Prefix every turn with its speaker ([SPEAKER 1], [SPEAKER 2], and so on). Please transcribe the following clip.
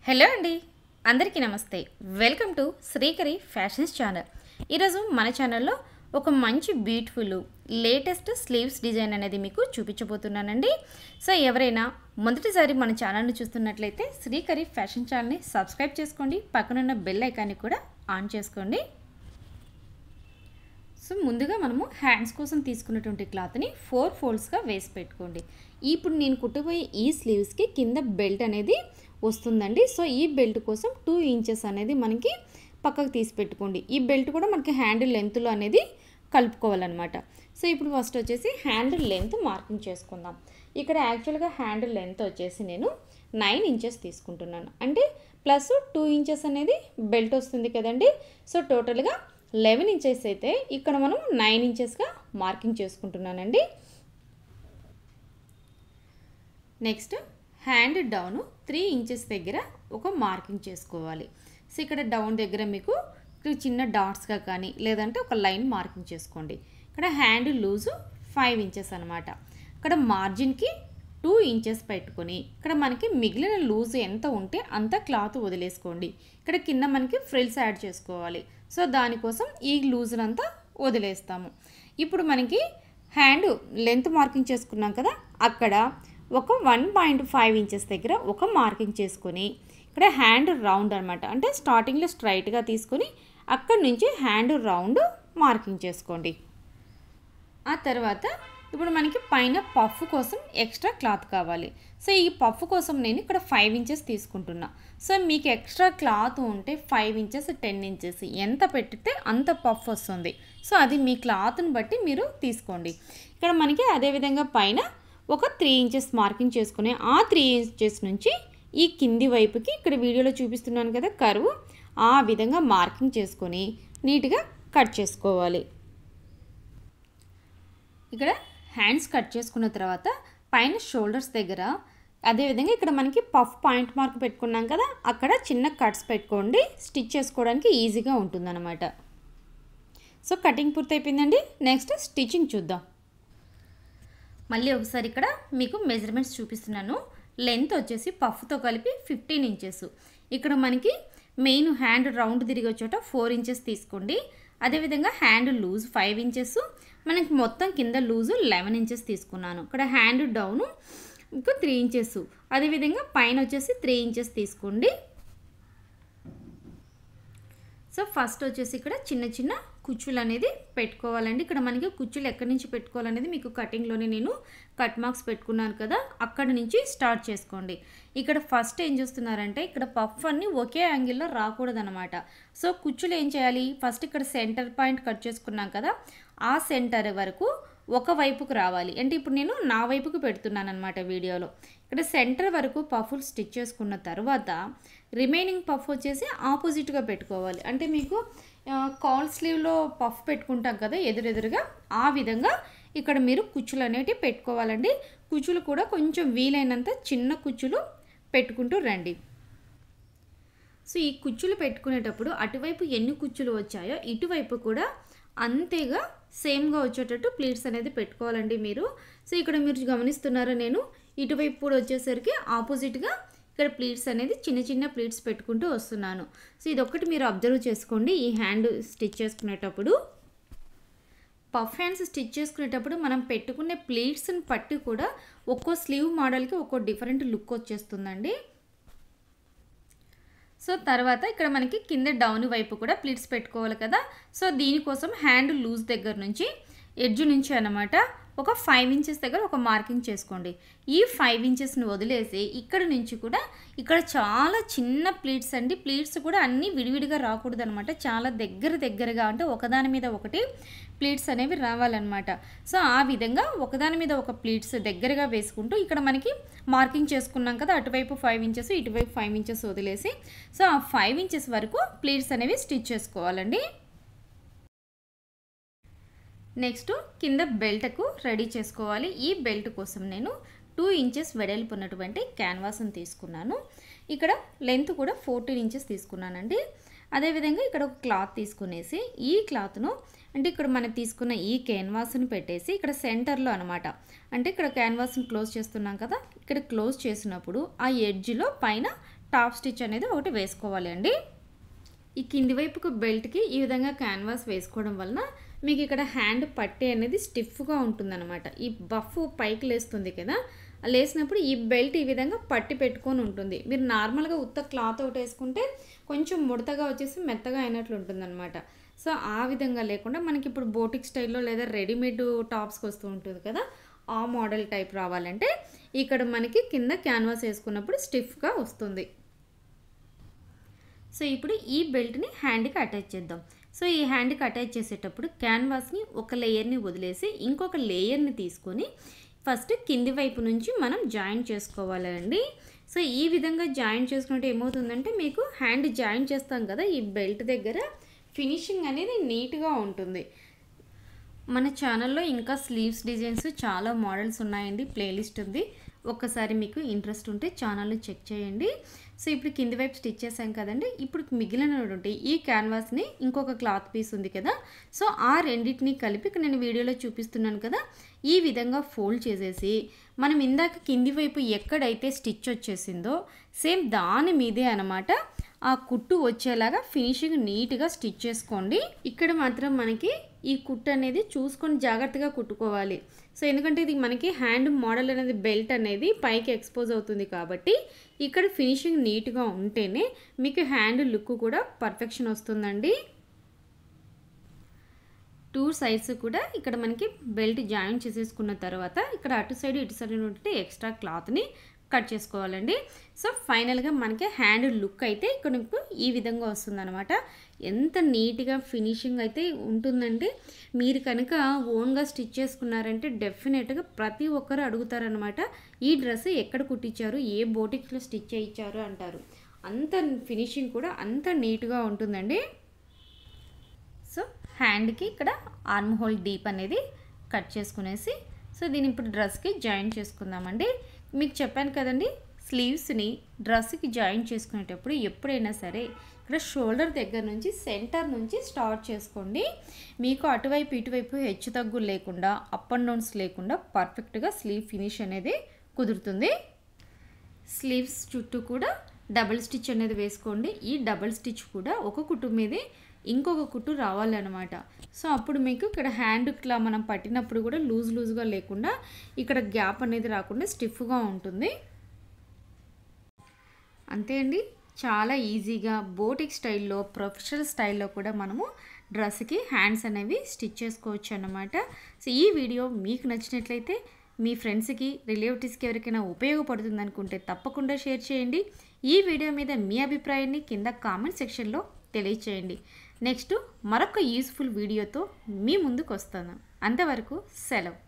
[SPEAKER 1] Hello అండి, అందరికీ నమస్తే. Welcome to Srikari fashions channel. ఈరోజు మన ఛానల్లో ఒక మంచి బ్యూటిఫుల్ లేటెస్ట్ స్లీవ్స్ డిజైన్ అనేది మీకు చూపించబోతున్నానండి. సో ఎవరైనా మొదటిసారి మన ఛానల్ని చూస్తున్నట్లయితే శ్రీకరి ఫ్యాషన్ ఛానల్ని సబ్స్క్రైబ్ చేసుకోండి, పక్కనున్న బెల్ ఐకాన్ని కూడా ఆన్ చేసుకోండి. సో ముందుగా మనము హ్యాండ్స్ కోసం తీసుకున్నటువంటి క్లాత్ని 4 ఫోల్డ్స్గా వేసి పెట్టుకోండి. ఇప్పుడు నేను కుట్టబోయే ఈ స్లీవ్స్కి కింద బెల్ట్ అనేది వస్తుందండి. సో ఈ బెల్ట్ కోసం 2 ఇంచెస్ అనేది మనకి పక్కకు తీసి పెట్టుకోండి. ఈ బెల్ట్ కూడా మనకి హ్యాండ్ లెంత్లో అనేది కలుపుకోవాలన్నమాట. సో ఇప్పుడు ఫస్ట్ వచ్చేసి హ్యాండ్ లెంత్ మార్కింగ్ చేసుకుందాం. ఇక్కడ యాక్చువల్గా హ్యాండ్ లెంత్ వచ్చేసి నేను 9 ఇంచెస్ తీసుకుంటున్నాను. అంటే ప్లస్ 2 ఇంచెస్ అనేది బెల్ట్ వస్తుంది కదండి. సో టోటల్గా 11 ఇంచెస్ అయితే ఇక్కడ మనం 9 ఇంచెస్గా మార్కింగ్ చేసుకుంటున్నానండి. నెక్స్ట్ హ్యాండ్ డౌన్ 3 ఇంచెస్ దగ్గర ఒక మార్కింగ్ చేసుకోవాలి. సో ఇక్కడ డౌన్ దగ్గర మీకు చిన్న డాట్స్గా కానీ లేదంటే ఒక లైన్ మార్కింగ్ చేసుకోండి. ఇక్కడ హ్యాండ్ లూజు 5 ఇంచెస్ అనమాట. ఇక్కడ మార్జిన్కి 2 ఇంచెస్ పెట్టుకొని ఇక్కడ మనకి మిగిలిన లూజ్ ఎంత ఉంటే అంత క్లాత్ వదిలేసుకోండి. ఇక్కడ కింద మనకి ఫ్రిల్స్ యాడ్ చేసుకోవాలి. సో దానికోసం ఈ లూజ్నంతా వదిలేస్తాము. ఇప్పుడు మనకి హ్యాండ్ లెంత్ మార్కింగ్ చేసుకున్నాం కదా, అక్కడ ఒక 1.5 ఇంచెస్ దగ్గర ఒక మార్కింగ్ చేసుకొని ఇక్కడ హ్యాండ్ రౌండ్ అనమాట. అంటే స్టార్టింగ్లో స్ట్రైట్గా తీసుకొని అక్కడి నుంచి హ్యాండ్ రౌండ్ మార్కింగ్ చేసుకోండి. ఆ తర్వాత ఇప్పుడు మనకి పైన పఫ్ కోసం ఎక్స్ట్రా క్లాత్ కావాలి. సో ఈ పఫ్ కోసం నేను ఇక్కడ 5 ఇంచెస్ తీసుకుంటున్నా. సో మీకు ఎక్స్ట్రా క్లాత్ ఉంటే 5 ఇంచెస్ 10 ఇంచెస్ ఎంత పెట్టితే అంత పఫ్ వస్తుంది. సో అది మీ క్లాత్ని బట్టి మీరు తీసుకోండి. ఇక్కడ మనకి అదేవిధంగా పైన ఒక 3 ఇంచెస్ మార్కింగ్ చేసుకుని ఆ 3 ఇంచెస్ నుంచి ఈ కింది వైపుకి ఇక్కడ వీడియోలో చూపిస్తున్నాను కదా కర్వ్, ఆ విధంగా మార్కింగ్ చేసుకొని నీట్గా కట్ చేసుకోవాలి. ఇక్కడ హ్యాండ్స్ కట్ చేసుకున్న తర్వాత పైన షోల్డర్స్ దగ్గర అదేవిధంగా ఇక్కడ మనకి పఫ్ పాయింట్ మార్క్ పెట్టుకున్నాం కదా, అక్కడ చిన్న కట్స్ పెట్టుకోండి. స్టిచ్ చేసుకోవడానికి ఈజీగా ఉంటుందన్నమాట. సో కటింగ్ పూర్తయిపోయిందండి. నెక్స్ట్ స్టిచ్చింగ్ చూద్దాం. మళ్ళీ ఒకసారి ఇక్కడ మీకు మెజర్మెంట్స్ చూపిస్తున్నాను. లెంత్ వచ్చేసి పఫ్తో కలిపి 15 ఇంచెస్. ఇక్కడ మనకి మెయిన్ హ్యాండ్ రౌండ్ తిరిగే చోట 4 ఇంచెస్ తీసుకోండి. అదేవిధంగా హ్యాండ్ లూజ్ 5 ఇంచెస్, మనకి మొత్తం కింద లూజు 11 ఇంచెస్ తీసుకున్నాను. ఇక్కడ హ్యాండ్ డౌను ఇంకా 3 ఇంచెస్, అదేవిధంగా పైన వచ్చేసి 3 ఇంచెస్ తీసుకోండి. సో ఫస్ట్ వచ్చేసి ఇక్కడ చిన్న చిన్న కుచ్చులు అనేది పెట్టుకోవాలండి. ఇక్కడ మనకి కుచ్చులు ఎక్కడి నుంచి పెట్టుకోవాలనేది మీకు కటింగ్లోనే నేను కట్ మార్క్స్ పెట్టుకున్నాను కదా, అక్కడి నుంచి స్టార్ట్ చేసుకోండి. ఇక్కడ ఫస్ట్ ఏం చేస్తున్నారంటే ఇక్కడ పఫ్ అన్ని ఒకే యాంగిల్లో రాకూడదనమాట. సో కుచ్చులు ఏం చేయాలి, ఫస్ట్ ఇక్కడ సెంటర్ పాయింట్ కట్ చేసుకున్నాం కదా, ఆ సెంటర్ వరకు ఒక వైపుకు రావాలి. అంటే ఇప్పుడు నేను నా వైపుకు పెడుతున్నాను అనమాట వీడియోలో. ఇక్కడ సెంటర్ వరకు పఫ్లు స్టిచ్ చేసుకున్న తర్వాత రిమైనింగ్ పఫ్ వచ్చేసి ఆపోజిట్గా పెట్టుకోవాలి. అంటే మీకు కాల్ స్లీవ్లో పఫ్ పెట్టుకుంటాం కదా ఎదురెదురుగా, ఆ విధంగా ఇక్కడ మీరు కుచ్చులు అనేటివి పెట్టుకోవాలండి. కుచ్చులు కూడా కొంచెం వీలైనంత చిన్న కుచ్చులు పెట్టుకుంటూ రండి. సో ఈ కుచ్చులు పెట్టుకునేటప్పుడు అటువైపు ఎన్ని కుచ్చులు వచ్చాయో ఇటువైపు కూడా అంతేగా సేమ్గా వచ్చేటట్టు ప్లీట్స్ అనేది పెట్టుకోవాలండి మీరు. సో ఇక్కడ మీరు గమనిస్తున్నారో నేను ఇటువైపు కూడా వచ్చేసరికి ఆపోజిట్గా ఇక్కడ ప్లీట్స్ అనేది చిన్న చిన్న ప్లీట్స్ పెట్టుకుంటూ వస్తున్నాను. సో ఇదొక్కటి మీరు అబ్జర్వ్ చేసుకోండి. ఈ హ్యాండ్ స్టిచ్ చేసుకునేటప్పుడు పఫ్ హ్యాండ్స్ స్టిచ్ చేసుకునేటప్పుడు మనం పెట్టుకునే ప్లీట్స్ని పట్టి కూడా ఒక్కో స్లీవ్ మోడల్కి ఒక్కో డిఫరెంట్ లుక్ వచ్చేస్తుందండి. సో తర్వాత ఇక్కడ మనకి కింద డౌన్ వైపు కూడా ప్లీట్స్ పెట్టుకోవాలి కదా. సో దీనికోసం హ్యాండ్ లూజ్ దగ్గర నుంచి ఎడ్జ్ నుంచి అనమాట ఒక 5 ఇంచెస్ దగ్గర ఒక మార్కింగ్ చేసుకోండి. ఈ 5 ఇంచెస్ని వదిలేసి ఇక్కడ నుంచి కూడా ఇక్కడ చాలా చిన్న ప్లీట్స్ అండి. ప్లీట్స్ కూడా అన్నీ విడివిడిగా రాకూడదు అనమాట, చాలా దగ్గరగా అంటే ఒకదాని మీద ఒకటి ప్లీట్స్ అనేవి రావాలన్నమాట. సో ఆ విధంగా ఒకదాని మీద ఒక ప్లీట్స్ దగ్గరగా వేసుకుంటూ ఇక్కడ మనకి మార్కింగ్ చేసుకున్నాం కదా, అటువైపు 5 ఇంచెస్ ఇటువైపు 5 ఇంచెస్ వదిలేసి సో ఆ 5 ఇంచెస్ వరకు ప్లీట్స్ అనేవి స్టిచ్ చేసుకోవాలండి. నెక్స్ట్ కింద బెల్ట్కు రెడీ చేసుకోవాలి. ఈ బెల్ట్ కోసం నేను 2 ఇంచెస్ వెడల్పు ఉన్నటువంటి క్యాన్వాస్ని తీసుకున్నాను. ఇక్కడ లెంత్ కూడా 14 ఇంచెస్ తీసుకున్నానండి. అదేవిధంగా ఇక్కడ ఒక క్లాత్ తీసుకునేసి ఈ క్లాత్ను అంటే ఇక్కడ మనం తీసుకున్న ఈ క్యాన్వాస్ని పెట్టేసి ఇక్కడ సెంటర్లో అనమాట, అంటే ఇక్కడ క్యాన్వాస్ని క్లోజ్ చేస్తున్నాం కదా, ఇక్కడ క్లోజ్ చేసినప్పుడు ఆ ఎడ్జ్లో పైన టాప్ స్టిచ్ అనేది ఒకటి వేసుకోవాలి అండి. ఈ కింది వైపుకు బెల్ట్కి ఈ విధంగా క్యాన్వాస్ వేసుకోవడం వలన మీకు ఇక్కడ హ్యాండ్ పట్టీ అనేది స్టిఫ్గా ఉంటుందన్నమాట. ఈ బఫ్ పైకి లేస్తుంది కదా, లేసినప్పుడు ఈ బెల్ట్ ఈ విధంగా పట్టి పెట్టుకొని ఉంటుంది. మీరు నార్మల్గా ఉత్త క్లాత్ ఒకటి వేసుకుంటే కొంచెం ముడతగా వచ్చేసి మెత్తగా అయినట్లు ఉంటుందన్నమాట. సో ఆ విధంగా లేకుండా మనకి ఇప్పుడు బోటిక్ స్టైల్లో లేదా రెడీమేడ్ టాప్స్కి వస్తూ ఉంటుంది కదా, ఆ మోడల్ టైప్ రావాలంటే ఇక్కడ మనకి కింద క్యాన్వాస్ వేసుకున్నప్పుడు స్టిఫ్గా వస్తుంది. సో ఇప్పుడు ఈ బెల్ట్ని హ్యాండ్కి అటాచ్ చేద్దాం. సో ఈ హ్యాండ్కి అటాచ్ చేసేటప్పుడు క్యాన్వాస్ని ఒక లేయర్ని వదిలేసి ఇంకొక లేయర్ని తీసుకొని ఫస్ట్ కింది వైపు నుంచి మనం జాయిన్ చేసుకోవాలండి. సో ఈ విధంగా జాయిన్ చేసుకుంటే ఏమవుతుందంటే మీకు హ్యాండ్ జాయిన్ చేస్తాం కదా, ఈ బెల్ట్ దగ్గర ఫినిషింగ్ అనేది నీట్గా ఉంటుంది. మన ఛానల్లో ఇంకా స్లీవ్స్ డిజైన్స్ చాలా మోడల్స్ ఉన్నాయండి, ప్లేలిస్ట్ ఉంది. ఒక్కసారి మీకు ఇంట్రెస్ట్ ఉంటే ఛానల్ని చెక్ చేయండి. సో ఇప్పుడు కింది వైపు స్టిచ్ చేసాం కదండి, ఇప్పుడు మిగిలినటువంటి ఈ క్యాన్వాస్ని ఇంకొక క్లాత్ పీస్ ఉంది కదా, సో ఆ రెండింటిని కలిపి నేను వీడియోలో చూపిస్తున్నాను కదా, ఈ విధంగా ఫోల్డ్ చేసేసి మనం ఇందాక కింది వైపు ఎక్కడైతే స్టిచ్ వచ్చేసిందో సేమ్ దాని మీదే అనమాట ఆ కుట్టు వచ్చేలాగా ఫినిషింగ్ నీట్గా స్టిచ్ చేసుకోండి. ఇక్కడ మాత్రం మనకి ఈ కుట్టు అనేది చూసుకొని జాగ్రత్తగా కుట్టుకోవాలి. సో ఎందుకంటే ఇది మనకి హ్యాండ్ మోడల్ అనేది బెల్ట్ అనేది పైకి ఎక్స్పోజ్ అవుతుంది కాబట్టి ఇక్కడ ఫినిషింగ్ నీట్గా ఉంటేనే మీకు హ్యాండ్ లుక్ కూడా పర్ఫెక్షన్ వస్తుందండి. టూ సైడ్స్ కూడా ఇక్కడ మనకి బెల్ట్ జాయిన్ చేసేసుకున్న తర్వాత ఇక్కడ అటు సైడ్ ఇటు సైడ్ ఉంటే ఎక్స్ట్రా క్లాత్ని కట్ చేసుకోవాలండి. సో ఫైనల్గా మనకి హ్యాండ్ లుక్ అయితే ఇక్కడ ఈ విధంగా వస్తుందన్నమాట. ఎంత నీట్గా ఫినిషింగ్ అయితే ఉంటుందంటే మీరు కనుక ఓన్గా స్టిచ్ చేసుకున్నారంటే డెఫినెట్గా ప్రతి ఒక్కరు అడుగుతారనమాట, ఈ డ్రెస్ ఎక్కడ కుట్టించారు, ఏ బోటిక్లో స్టిచ్ చేయించారు అంటారు. అంత ఫినిషింగ్ కూడా అంత నీట్గా ఉంటుందండి. సో హ్యాండ్కి ఇక్కడ ఆర్మ్ హోల్ డీప్ అనేది కట్ చేసుకునేసి సో దీన్ని ఇప్పుడు డ్రెస్కి జాయిన్ చేసుకుందామండి. మీకు చెప్పాను కదండి, స్లీవ్స్ని డ్రెస్కి జాయిన్ చేసుకునేటప్పుడు ఎప్పుడైనా సరే ఇక్కడ షోల్డర్ దగ్గర నుంచి సెంటర్ నుంచి స్టార్ట్ చేసుకోండి. మీకు అటువైపు ఇటువైపు హెచ్చు తగ్గులు లేకుండా అప్ అండ్ డౌన్స్ లేకుండా పర్ఫెక్ట్గా స్లీవ్ ఫినిష్ అనేది కుదురుతుంది. స్లీవ్స్ చుట్టూ కూడా డబుల్ స్టిచ్ అనేది వేసుకోండి. ఈ డబుల్ స్టిచ్ కూడా ఒక కుట్టు మీదే ఇంకొక కుట్టు రావాలన్నమాట. సో అప్పుడు మీకు ఇక్కడ హ్యాండ్ ఇట్లా మనం పట్టినప్పుడు కూడా లూజ్గా లేకుండా ఇక్కడ గ్యాప్ అనేది రాకుండా స్టిఫ్గా ఉంటుంది. అంతే అండి, చాలా ఈజీగా బోటిక్ స్టైల్లో ప్రొఫెషనల్ స్టైల్లో కూడా మనము డ్రెస్కి హ్యాండ్స్ అనేవి స్టిచ్ చేసుకోవచ్చు అన్నమాట. సో ఈ వీడియో మీకు నచ్చినట్లయితే మీ ఫ్రెండ్స్కి రిలేటివ్స్కి ఎవరికైనా ఉపయోగపడుతుంది అనుకుంటే తప్పకుండా షేర్ చేయండి. ఈ వీడియో మీద మీ అభిప్రాయాన్ని కింద కామెంట్ సెక్షన్లో తెలియచేయండి. నెక్స్ట్ మరొక యూస్ఫుల్ వీడియోతో మీ ముందుకు వస్తాను. అంతవరకు సెలవు.